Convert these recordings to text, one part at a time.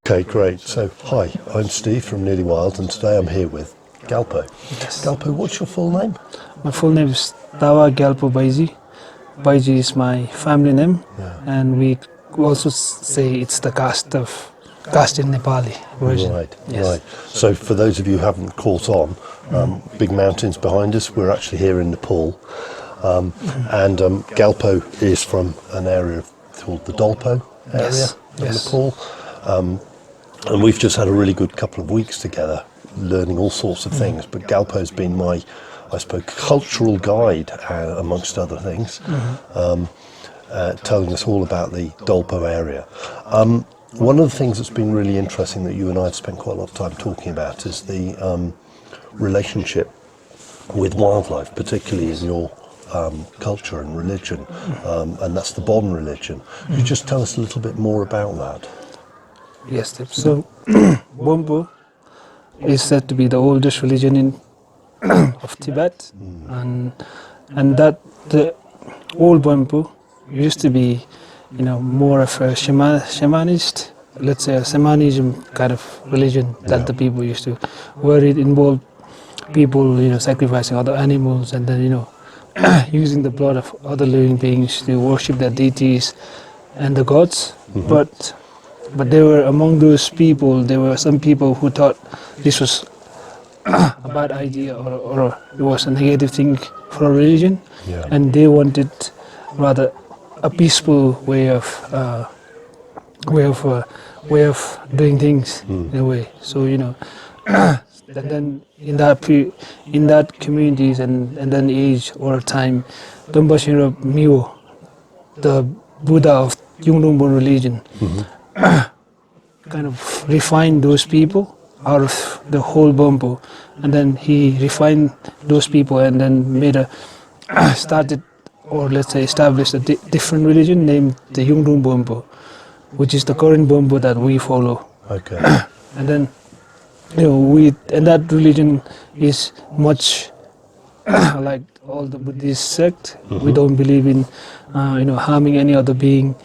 Okay, great. So, hi, I'm Steve from Nearly Wild, and today I'm here with Galpo. Yes. Galpo, what's your full name? My full name is Tawa Galpo Baiji. Baiji is my family name, and we also say it's the caste in Nepali version. Right, Yes. right. So, for those of you who haven't caught on, big mountains behind us. We're actually here in Nepal, and Galpo is from an area called the Dolpo area Yes, of yes. Nepal, and we've just had a really good couple of weeks together, learning all sorts of things. But Galpo's been my, I suppose, cultural guide, amongst other things, telling us all about the Dolpo area. One of the things that's been really interesting that you and I have spent quite a lot of time talking about is the relationship with wildlife, particularly in your culture and religion, and that's the Bon religion. Could you just tell us a little bit more about that? Yes, Steve. So, Bompo is said to be the oldest religion in of Tibet, and that the old Bompo used to be, more of a shamanist, let's say a shamanism kind of religion that the people used to, where it involved people, sacrificing other animals and then, using the blood of other living beings to worship their deities and the gods. But there were among those people, there were some people who thought this was a bad idea or it was a negative thing for a religion, and they wanted rather a peaceful way of doing things in a way. So and then in that communities and then age or time, Dombashira Miwo, the Buddha of Yungdungbon religion, kind of refined those people out of the whole Bompo, and then he refined those people and then made started, or let's say established a different religion named the Yungdung Bompo, which is the current Bompo that we follow. Okay. And then and that religion is much like all the Buddhist sect. We don't believe in harming any other being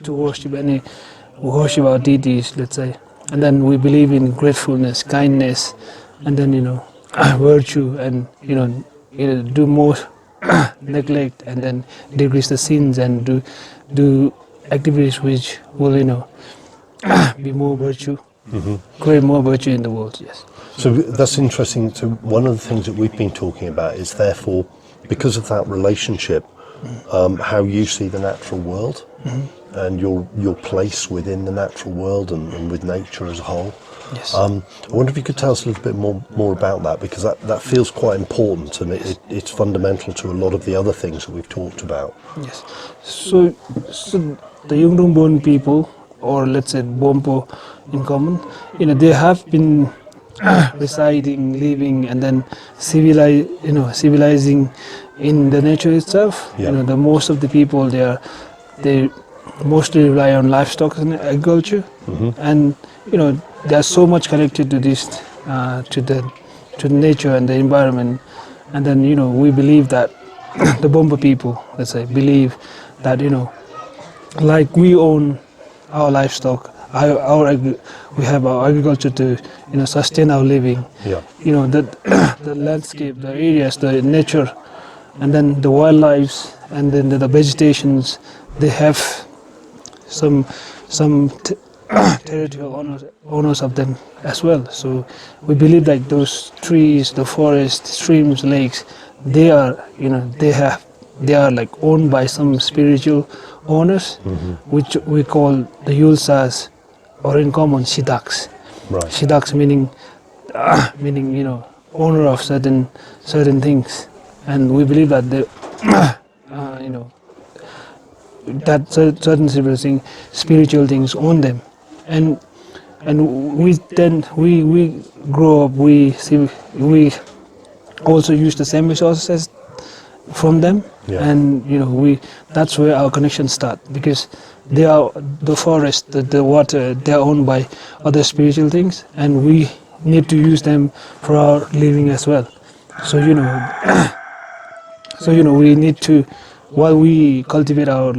to worship our deities, let's say. And then we believe in gratefulness, kindness, and then virtue, and do more neglect, and then decrease the sins, and do activities which will be more virtue, create more virtue in the world. Yes. So that's interesting. So one of the things that we've been talking about is therefore, because of that relationship, how you see the natural world and your place within the natural world and with nature as a whole. Yes. I wonder if you could tell us a little bit more about that, because that feels quite important, and it's fundamental to a lot of the other things that we've talked about. Yes. So the Yungdungbon people, or let's say Bompo in common, they have been residing, living, and then civilizing in the nature itself. Yeah. The most of the people they mostly rely on livestock and agriculture, and they are so much connected to this, to the nature and the environment. And then we believe that the Bomba people, let's say, believe that like we own our livestock, we have our agriculture to sustain our living. Yeah. The landscape, the areas, the nature, and then the wildlife, and then the vegetations, they have some territorial owners of them as well. So we believe like those trees, the forest, streams, lakes, they are like owned by some spiritual owners, which we call the Yulsas, or in common Shidaks. Right. Shidaks meaning owner of certain things, and we believe that that certain spiritual things own them, and we grow up, we also use the same resources from them, and that's where our connections start, because they are the forest, the water, they are owned by other spiritual things, and we need to use them for our living as well. So we need to, while we cultivate our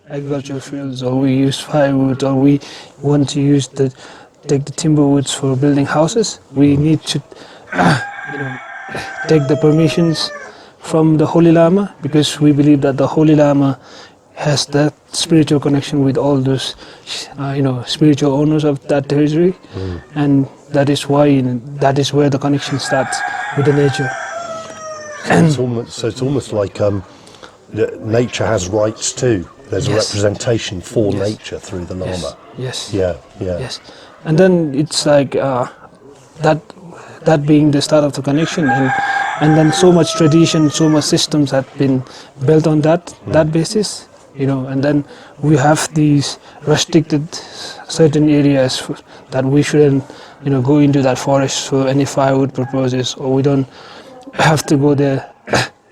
agricultural fields, or we use firewood, or we want to take the timber woods for building houses, we need to take the permissions from the Holy Lama, because we believe that the Holy Lama has that spiritual connection with all those spiritual owners of that territory, and that is why that is where the connection starts with the nature. So it's almost like nature has rights too. There's a representation for nature through the Lama. Yes. Yes. And then it's like that being the start of the connection, and then so much tradition, so much systems have been built on that basis, and then we have these restricted certain areas that we shouldn't go into that forest for any firewood purposes, or we don't have to go there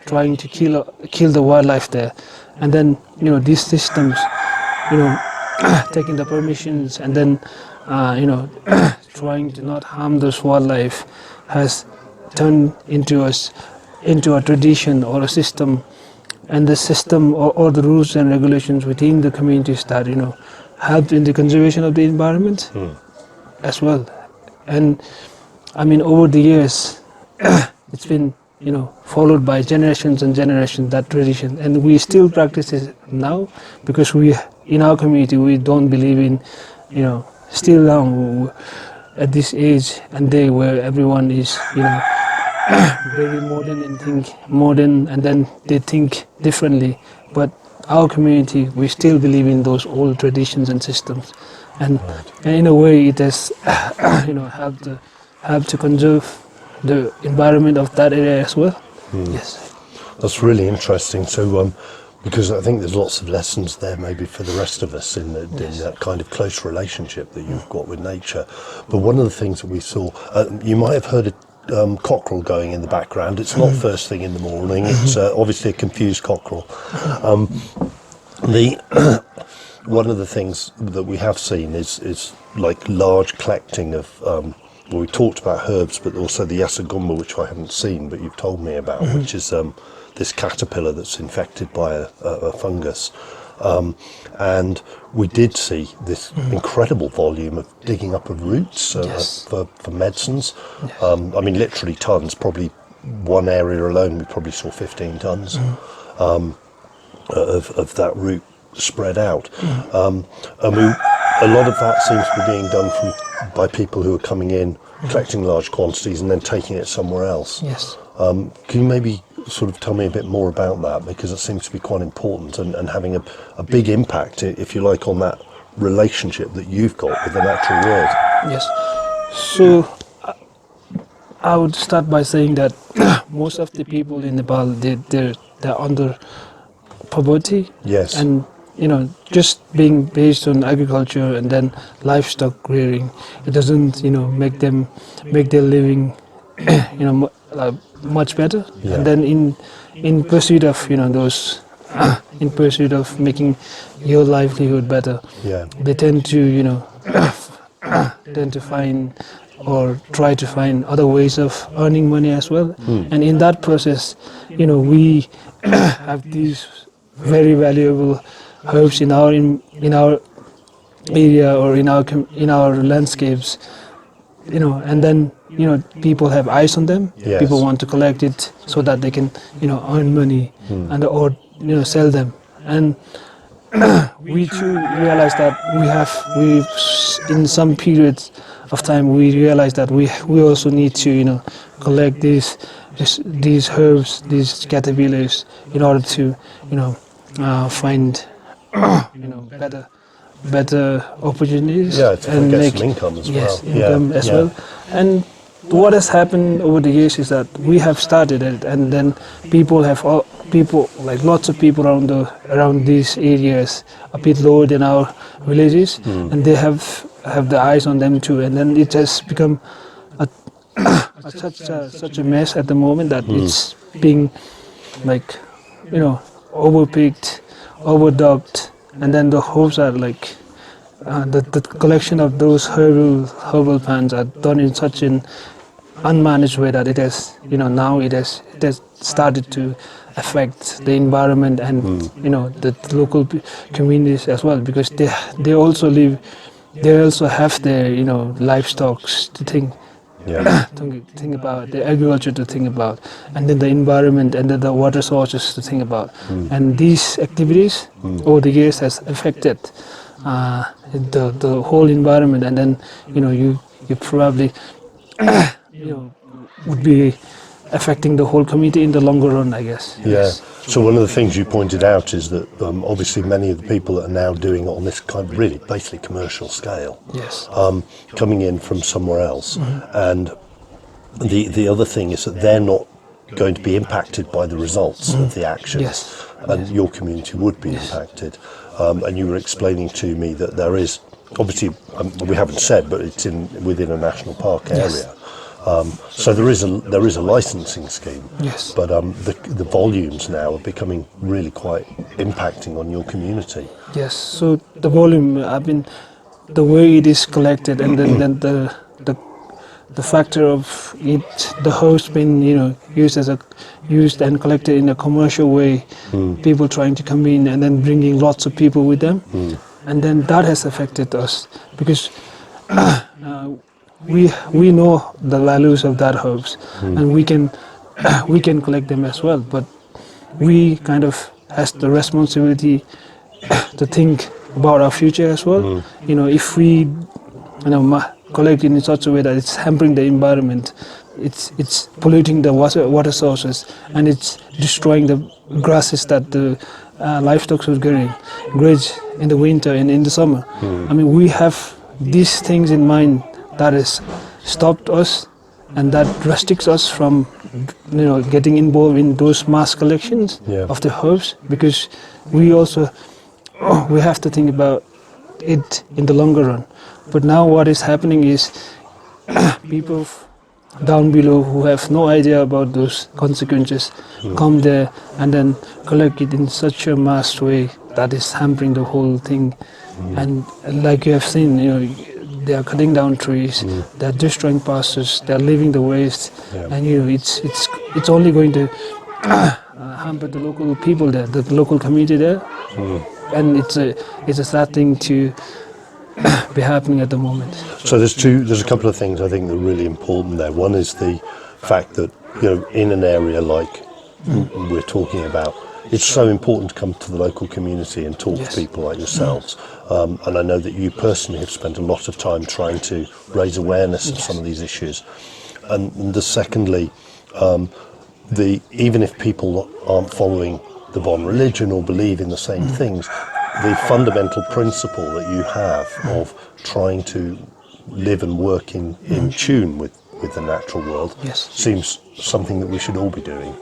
trying to kill the wildlife there. And then these systems taking the permissions, and then trying to not harm those wildlife has turned into a tradition or a system, and the system or the rules and regulations within the communities that help in the conservation of the environment as well. And I mean, over the years it's been followed by generations and generations, that tradition, and we still practice it now, because we in our community we don't believe in still now at this age and day where everyone is very modern and think modern, and then they think differently, but our community, we still believe in those old traditions and systems, and in a way it has helped to conserve the environment of that area as well. Yes. That's really interesting. So, because I think there's lots of lessons there maybe for the rest of us in that kind of close relationship that you've got with nature. But one of the things that we saw, you might have heard a cockerel going in the background. It's not first thing in the morning. It's obviously a confused cockerel. One of the things that we have seen is like large collecting of well, we talked about herbs, but also the yasagumba, which I haven't seen, but you've told me about, which is this caterpillar that's infected by a fungus. And we did see this incredible volume of digging up of roots for medicines. I mean, literally tons, probably one area alone, we probably saw 15 tons of that root spread out. And a lot of that seems to be being done by people who are coming in, collecting large quantities and then taking it somewhere else. Yes. Can you maybe sort of tell me a bit more about that, because it seems to be quite important and having a big impact, if you like, on that relationship that you've got with the natural world? Yes. So I would start by saying that most of the people in Nepal, they're under poverty. Yes. And just being based on agriculture and then livestock rearing, it doesn't make their living much better. Yeah. And then in pursuit of those in pursuit of making your livelihood better, they tend to find or try to find other ways of earning money as well. And in that process, we have these very valuable herbs in our area or in our landscapes, and then people have eyes on them. Yes. People want to collect it so that they can earn money and or sell them. And we too realize that we in some periods of time we realize that we also need to collect these herbs, these caterpillars, in order to find better opportunities, to and get make some income as well. income as well. And what has happened over the years is that we have started it, and then lots of people around these areas a bit lower than our villages, and they have the eyes on them too, and then it has become such a mess at the moment that it's being overpicked, overdubbed, and then the herbs are the collection of those herbal plants are done in such an unmanaged way that it has now it has started to affect the environment and the local communities as well, because they also live, they also have their livestock to think Yeah. to think about, the agriculture to think about, and then the environment and then the water sources to think about. And these activities over the years has affected the whole environment, and then you probably would be affecting the whole community in the longer run, I guess. Yeah. Yes. So one of the things you pointed out is that obviously many of the people that are now doing it on this kind of really basically commercial scale, Yes. coming in from somewhere else, and the other thing is that they're not going to be impacted by the results of the actions, Yes. and your community would be impacted. And you were explaining to me that there is obviously we haven't said, but it's within a national park area. Yes. So there is a licensing scheme, Yes. but the volumes now are becoming really quite impacting on your community. Yes. So the volume, the way it is collected, and then the factor of it, the host being used and collected in a commercial way, people trying to come in and then bringing lots of people with them, and then that has affected us, because we know the values of that herbs, and we can collect them as well, but we kind of has the responsibility to think about our future as well. If we collect in such a way that it's hampering the environment, it's polluting the water sources, and it's destroying the grasses that the livestock will graze in the winter and in the summer. We have these things in mind that has stopped us, and that restricts us from getting involved in those mass collections of the herbs, because we also we have to think about it in the longer run. But now what is happening is people down below who have no idea about those consequences come there and then collect it in such a mass way that is hampering the whole thing. And like you have seen, they are cutting down trees, they are destroying pastures, they are leaving the waste, and it's only going to hamper the local people there, the local community there, and it's a sad thing to be happening at the moment. So there's a couple of things I think that are really important there. One is the fact that in an area like we're talking about, it's so important to come to the local community and talk to people like yourselves. And I know that you personally have spent a lot of time trying to raise awareness of some of these issues. And secondly, even if people aren't following the Bon religion or believe in the same things, the fundamental principle that you have of trying to live and work in tune with the natural world seems something that we should all be doing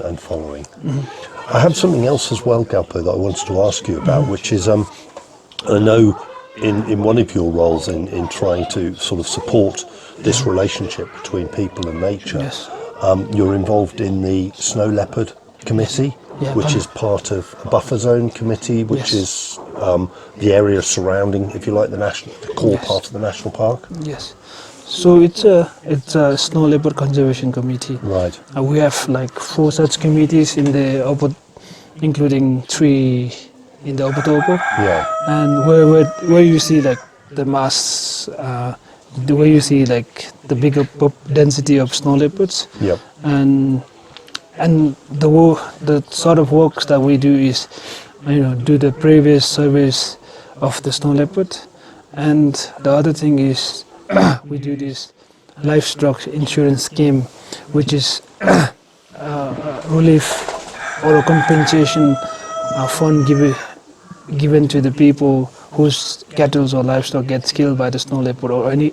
and following. I have something else as well, Galpo, that I wanted to ask you about, which is I know in one of your roles in trying to sort of support this relationship between people and nature, you're involved in the Snow Leopard Committee, which is part of a buffer zone committee, which is the area surrounding, if you like, the core part of the national park. Yes. So it's a snow leopard conservation committee. Right. We have like 4 such committees including 3 in the Dolpo. Yeah. And where you see like the mass, the way you see like the bigger density of snow leopards. Yep. And the sort of works that we do is, do the previous surveys of the snow leopard, and the other thing is we do this livestock insurance scheme, which is relief or a compensation fund given to the people whose cattle or livestock gets killed by the snow leopard or any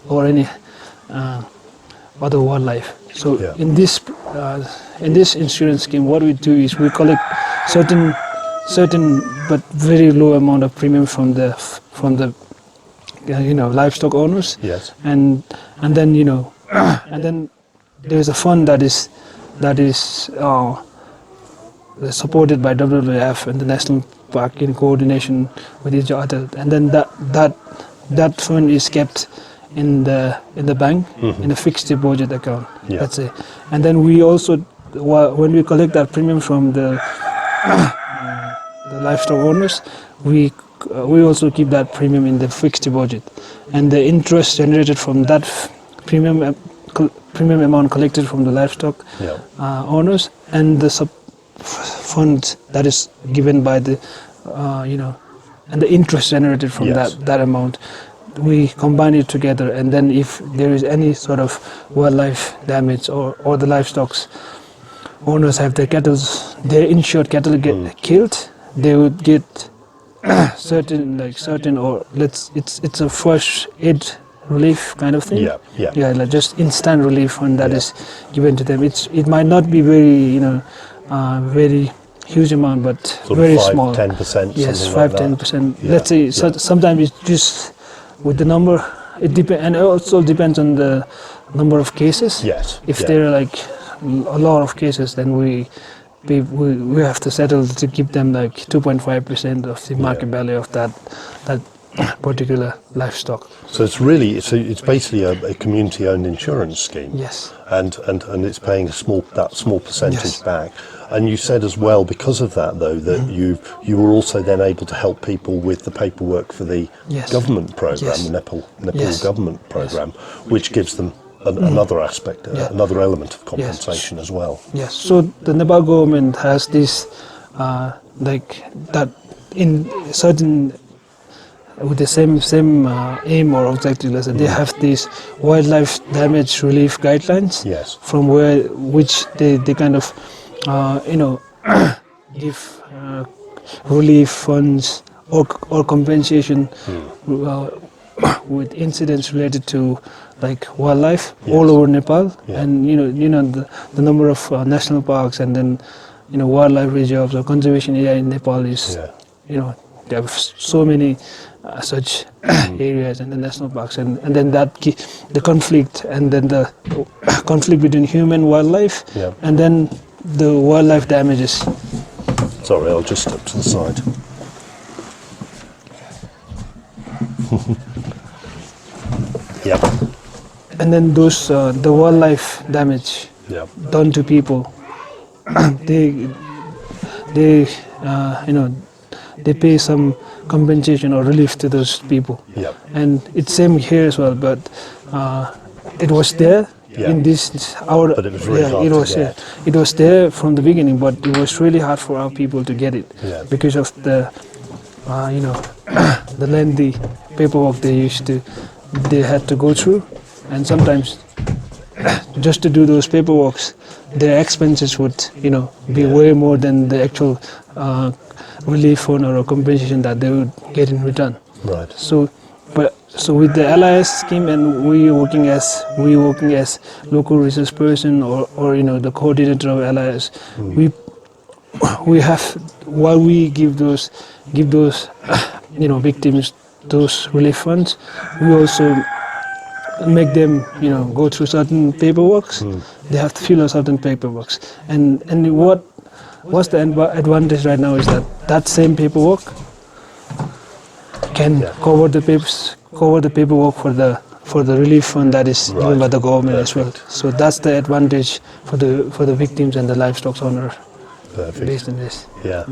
other wildlife. So in this insurance scheme, what we do is we collect certain but very low amount of premium from the livestock owners. Yes. And then and then there is a fund that is supported by WWF and the National Park in coordination with each other, and then that fund is kept in the bank in a fixed deposit account. Yeah. That's it. And then we also when we collect that premium from the livestock owners, we also keep that premium in the fixed deposit, and the interest generated from that premium amount collected from the livestock Yeah. owners and the fund that is given by the and the interest generated from Yes. that amount, we combine it together, and then if there is any sort of wildlife damage or the livestock's owners have their insured cattle get killed, they would get certain or it's a first aid relief kind of thing. Yeah. Like just instant relief fund that Yeah. is given to them. It might not be very very huge amount, but Sort very of 5, small. 10%, Yes, something like 5-10%. Yeah, Let's say yeah. sometimes it's just with the number. It depends, and it also depends on the number of cases. Yes. If yeah. there are like a lot of cases, then we have to settle to give them like 2.5% of the market value of that particular livestock. So it's basically a community-owned insurance scheme. Yes. And it's paying that small percentage Yes. back. And you said as well, because of that though, that you were also then able to help people with the paperwork for the Yes. government program, Yes. the Nepal Yes. government program, which gives them another aspect, Yeah. another element of compensation as well. Yes. So the Nepal government has this like that in certain with the same aim or objective. Let's say they have these wildlife damage relief guidelines. Yes. From which they kind of give relief funds or compensation with incidents related to like wildlife all over Nepal. Yeah. And the number of national parks and then wildlife reserves or conservation area in Nepal is there are so many such areas and the national parks, and then the conflict, and then the conflict between human and wildlife, Yeah. and then the wildlife damages. Sorry, I'll just step to the side. Yeah. And then those the wildlife damage Yeah. done to people, they they pay some compensation or relief to those people. Yeah. And it's same here as well, but it was there Yeah. in this our. But it was really hard it to was get. it was there from the beginning, but it was really hard for our people to get it Yeah. because of the the lengthy paperwork they had to go through, and sometimes just to do those paperworks, their expenses would be way more than the actual relief fund or compensation that they would get in return. Right. So with the LIS scheme, and we working as local resource person or the coordinator of LIS, we have, while we give those victims those relief funds, we also make them go through certain paperworks. They have to fill out certain paperworks, and what's the advantage right now is that same paperwork can cover the paperwork for the relief fund that is given by the government as well. So that's the advantage for the victims and the livestock owner. Perfect. Based on this. Yeah.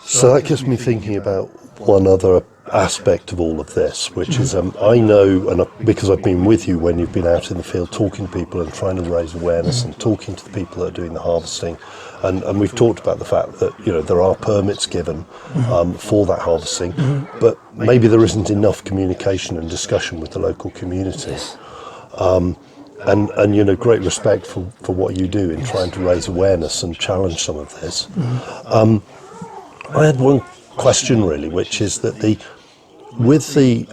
So that gets me thinking about one other aspect of all of this, which is I know, and because I've been with you when you've been out in the field talking to people and trying to raise awareness and talking to the people that are doing the harvesting, and we've talked about the fact that there are permits given for that harvesting, but maybe there isn't enough communication and discussion with the local community. And great respect for what you do in trying to raise awareness and challenge some of this. I had one question really, which is that with the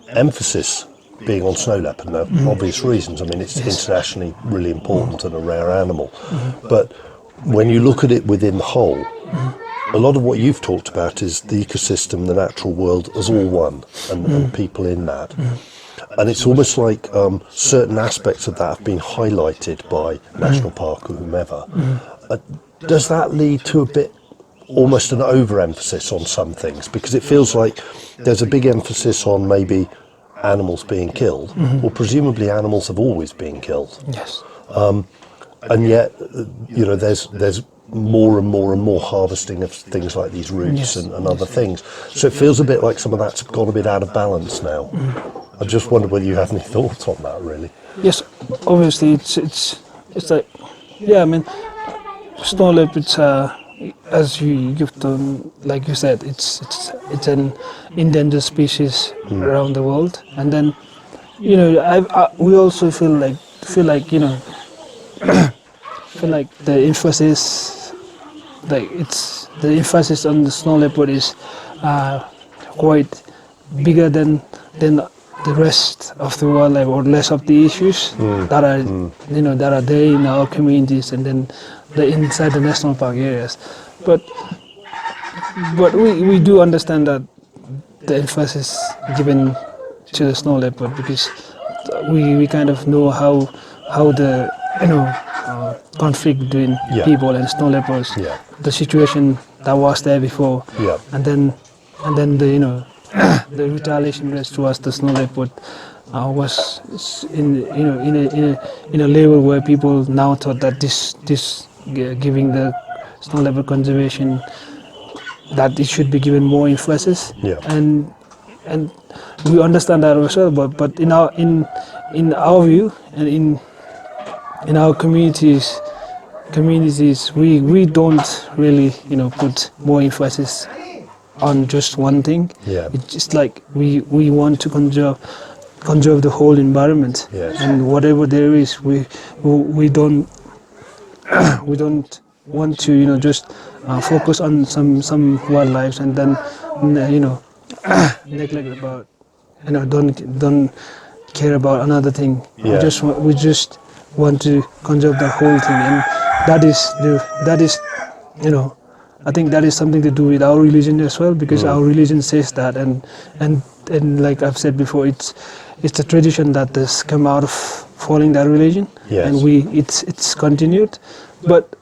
emphasis being on snow leopard, now for obvious reasons, I mean it's internationally really important and a rare animal, but when you look at it within the whole, a lot of what you've talked about is the ecosystem, the natural world as all one, and people in that. And it's almost like certain aspects of that have been highlighted by National Park or whomever. Does that lead to a bit, almost an overemphasis on some things? Because it feels like there's a big emphasis on maybe animals being killed. Well, presumably animals have always been killed. Yes. and yet, there's more and more and more harvesting of things like these roots Yes. and other things. So it feels a bit like some of that's gone a bit out of balance now. I just wondered whether you have any thoughts on that, really. Yes, obviously it's like, yeah, I mean, snow leopards are, as you've done, like you said, it's an endangered species around the world, and then we also feel like the emphasis, like it's the emphasis on the snow leopard is quite bigger than the rest of the wildlife, or less of the issues that are that are there in our communities, and then inside the national park areas. But we do understand that the emphasis given to the snow leopard, because we kind of know how the conflict between Yeah. people and snow leopards, Yeah. the situation that was there before, Yeah. and then the the retaliation rates towards the snow leopard was in a level where people now thought that giving the snow leopard conservation, that it should be given more emphasis. Yeah. And we understand that as well, but in our view, and in our communities, we don't really put more emphasis on just one thing. Yeah. It's just like we want to conserve the whole environment. Yes. And whatever there is, we don't we don't want to just focus on some wildlife, and then neglect about don't care about another thing. Yeah. We just want to conserve the whole thing, and that is I think that is something to do with our religion as well, because our religion says that, and like I've said before, it's a tradition that has come out of following that religion. Yes. And it's continued. But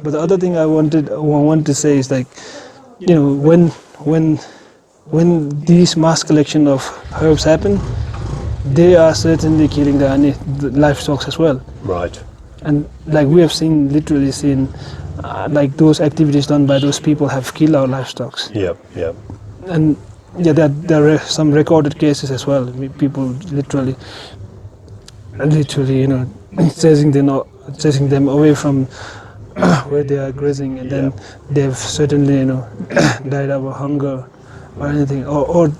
but the other thing I want to say is, like, when these mass collection of herbs happen, they are certainly killing the livestock as well. Right. And like we have literally seen, like those activities done by those people have killed our livestock. Yeah. Yeah. And yeah, there are some recorded cases as well. People literally, chasing them away from where they are grazing, and then they've certainly died of hunger or anything, or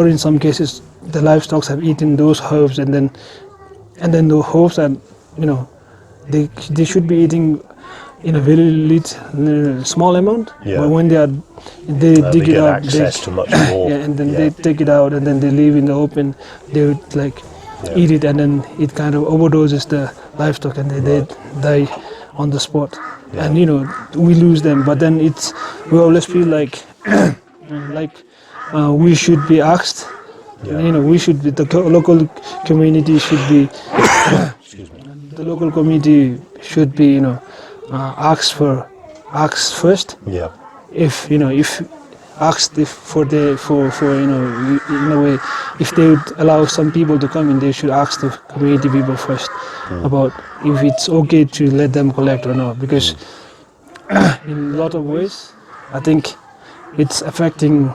in some cases the livestock have eaten those herbs, and then the herbs are they should be eating in a very small amount. Yeah. But when they dig they it get out, access to much more. yeah, and then Yeah. they take it out, and then they leave in the open. They would eat it, and then it kind of overdoses the livestock, and they die on the spot. Yeah. And we lose them. But then we always feel like we should be asked. Yeah. We should be, the local community should be Excuse me. the local community should be asked first. Yeah. If asked for in a way, if they would allow some people to come in, they should ask the community people first about if it's okay to let them collect or not, because in a lot of ways I think it's affecting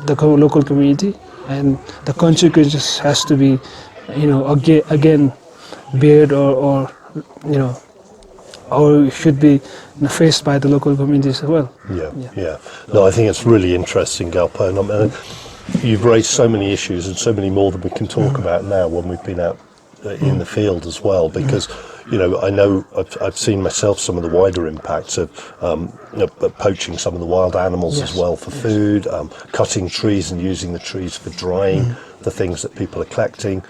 the local community, and the consequences has to be again bared, or should be faced by the local communities as well. Yeah. No, I think it's really interesting, Galpo, and you've raised so many issues, and so many more than we can talk about now when we've been out in the field as well, because I know I've seen myself some of the wider impacts of poaching some of the wild animals as well for food, cutting trees and using the trees for drying the things that people are collecting,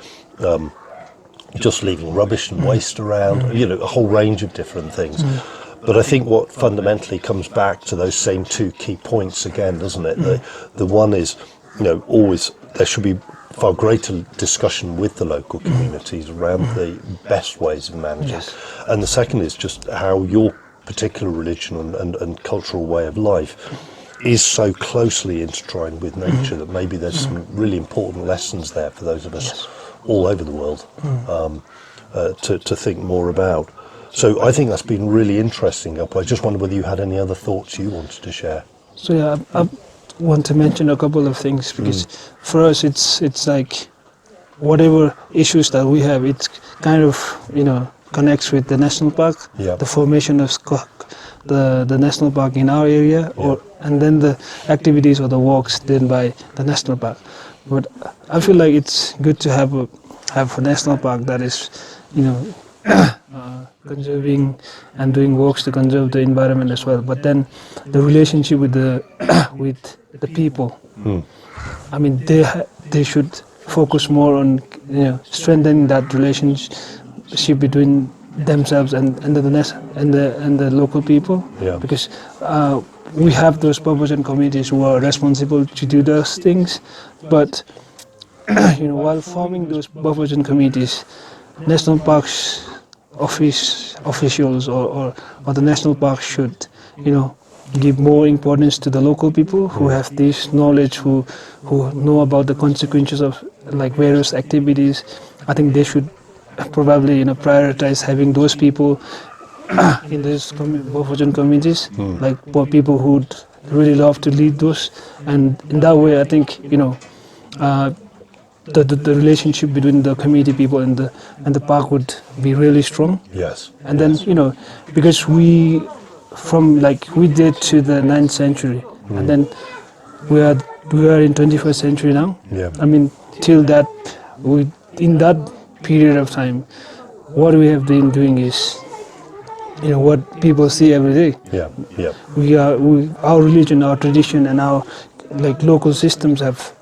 just leaving rubbish and waste around, a whole range of different things. But I think what fundamentally comes back to those same two key points again, doesn't it? The one is, always there should be far greater discussion with the local communities around the best ways of managing. Yes. And the second is just how your particular religion and cultural way of life is so closely intertwined with nature that maybe there's some really important lessons there for those of us all over the world to think more about. So I think that's been really interesting, Galpo. I just wondered whether you had any other thoughts you wanted to share. So yeah, I want to mention a couple of things because for us it's like whatever issues that we have, it's kind of connects with the national park, Yeah. the formation of the national park in our area, and then the activities or the walks done by the national park. But I feel like it's good to have a national park that is, conserving and doing works to conserve the environment as well. But then the relationship with the with the people. I mean, they should focus more on strengthening that relationship between themselves and the local people. Yeah. Because we have those purpose and committees who are responsible to do those things, but while forming those buffers and committees, national parks officials or the national park should give more importance to the local people who have this knowledge, who know about the consequences of like various activities. I think they should probably prioritize having those people in these buffers and committees, like for people who'd really love to lead those, and in that way I think the relationship between the community people and the park would be really strong. Yes. And then because we did to the 9th century, and then we are in 21st century now. Yeah. I mean, till that in that period of time, what we have been doing is what people see every day. Yeah. Yeah. Our religion, our tradition, and our local systems have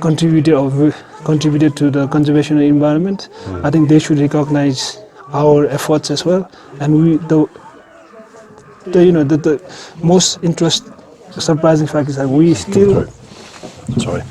contributed to the conservation of the environment. I think they should recognize our efforts as well. And the most surprising fact is that we still. Sorry.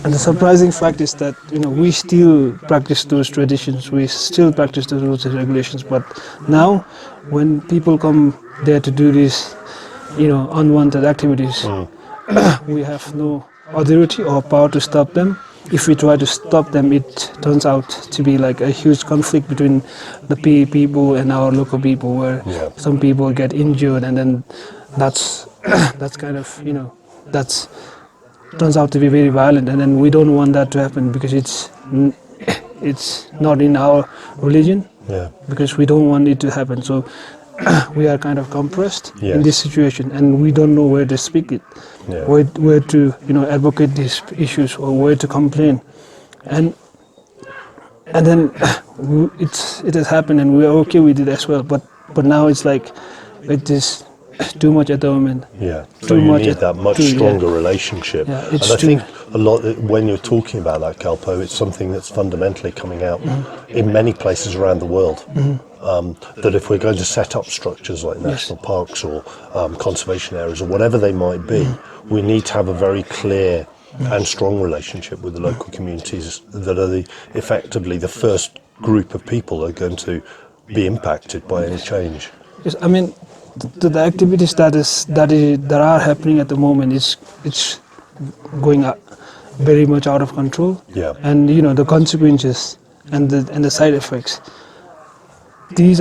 And the surprising fact is that we still practice those traditions, we still practice those rules and regulations. But now, when people come there to do these, unwanted activities, we have no authority or power to stop them. If we try to stop them, it turns out to be like a huge conflict between the people and our local people, where some people get injured, and then that's kind of that's turns out to be very violent, and then we don't want that to happen because it's not in our religion. Yeah. Because we don't want it to happen. So we are kind of compressed Yes. in this situation, and we don't know where to speak it, where to advocate these issues, or where to complain, and then it has happened, and we are okay with it as well. But now it's like it is too much at the moment. Yeah, so you need that much stronger relationship. Yeah, and I think a lot, when you're talking about that, Galpo, it's something that's fundamentally coming out in many places around the world. That if we're going to set up structures like national parks or conservation areas or whatever they might be, we need to have a very clear and strong relationship with the local communities that are effectively the first group of people that are going to be impacted by any change. Yes, I mean, the activities that are happening at the moment it's going very much out of control. Yeah. And the consequences and the side effects. These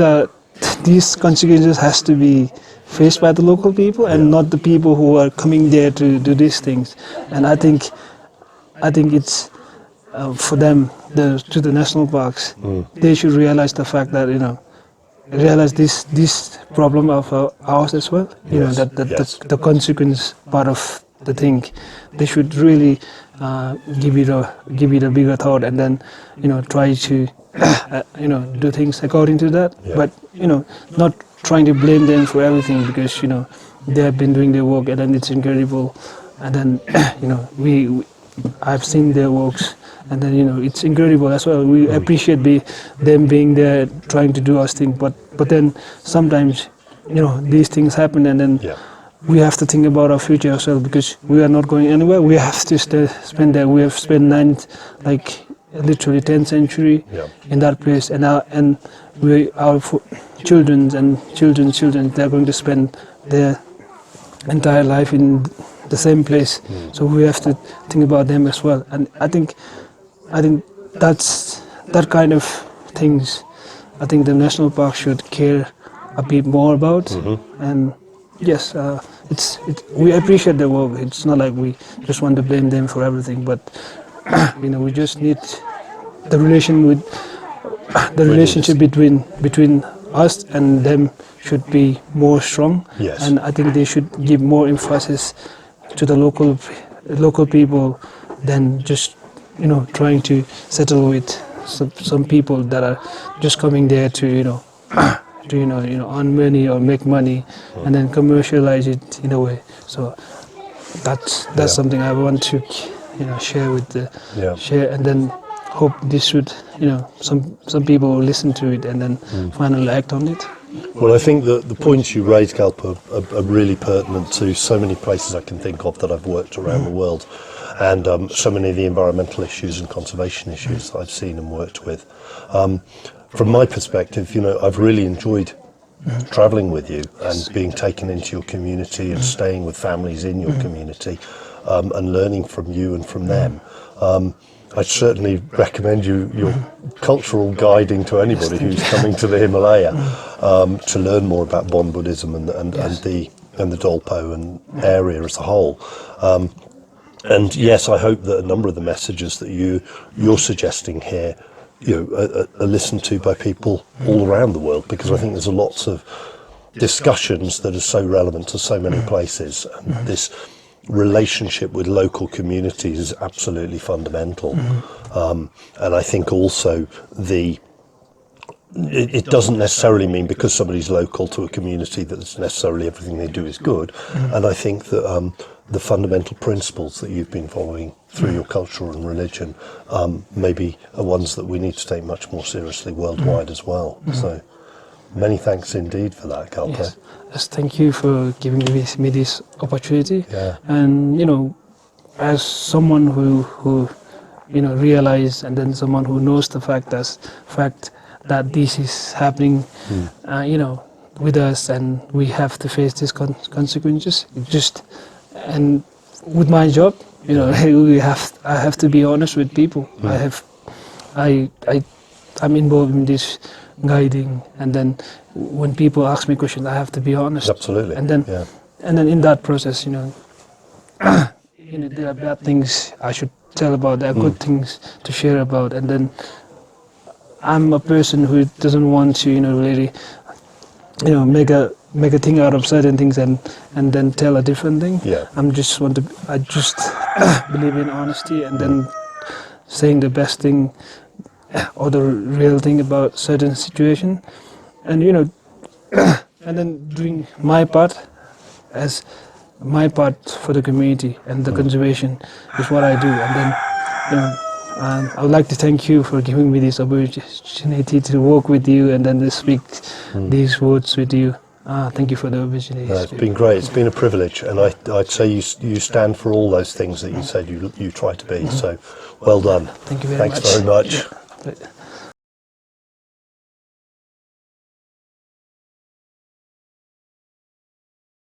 consequences has to be faced by the local people and not the people who are coming there to do these things. And I think it's for them, to the national parks, they should realize the fact that realize this problem of ours as well. The consequence part of the thing. They should really give it a bigger thought, and then try to do things according to that. Yeah. But not trying to blame them for everything, because they have been doing their work, and then it's incredible. And then I've seen their works. And then it's incredible as well. We appreciate them being there, trying to do our thing. But then sometimes these things happen, and then we have to think about our future as well, because we are not going anywhere. We have to spend there. We have spent literally 10th century in that place, and our children and children's children, they're going to spend their entire life in the same place. So we have to think about them as well. And I think that's that kind of things. I think the national park should care a bit more about. And yes, we appreciate their work. It's not like we just want to blame them for everything, but we just need the relationship between us and them should be more strong. Yes. And I think they should give more emphasis to the local people than just trying to settle with some people that are just coming there to earn money or make money and then commercialize it in a way. So that's something I want to share with share, and then hope this should some people will listen to it and then finally act on it. Well, I think that the points you raised, Galpo, are really pertinent to so many places I can think of that I've worked around the world, and so many of the environmental issues and conservation issues that I've seen and worked with. From my perspective, I've really enjoyed travelling with you and being taken into your community and staying with families in your community and learning from you and from them. I certainly recommend your cultural guiding to anybody who's coming to the Himalaya to learn more about Bon Buddhism and the Dolpo and area as a whole. And yes, I hope that a number of the messages that you're suggesting here, are listened to by people all around the world, because I think there's lots of discussions that are so relevant to so many places, and this relationship with local communities is absolutely fundamental. And I think also it doesn't necessarily mean because somebody's local to a community that necessarily everything they do is good. And I think that the fundamental principles that you've been following through your culture and religion maybe are ones that we need to take much more seriously worldwide as well. So many thanks indeed for that, Galpo. Yes, thank you for giving me this opportunity. Yeah. And as someone who realize, and then someone who knows the fact that this is happening, with us, and we have to face these consequences. And with my job, I have to be honest with people. I'm involved in this guiding, and then when people ask me questions, I have to be honest. Absolutely. And then in that process, there are bad things I should tell about, there are good things to share about, and then I'm a person who doesn't want to really make a thing out of certain things and then tell a different thing. Yeah. I just believe in honesty, and then saying the best thing or the real thing about certain situation, and and then doing my part for the community, and the conservation is what I do. And then I would like to thank you for giving me this opportunity to work with you and then to speak these words with you. Thank you for the opportunity. It's been great. It's been a privilege, and I'd say you stand for all those things that you said you try to be. So, well done. Thank you very much. Thanks very much. Yeah.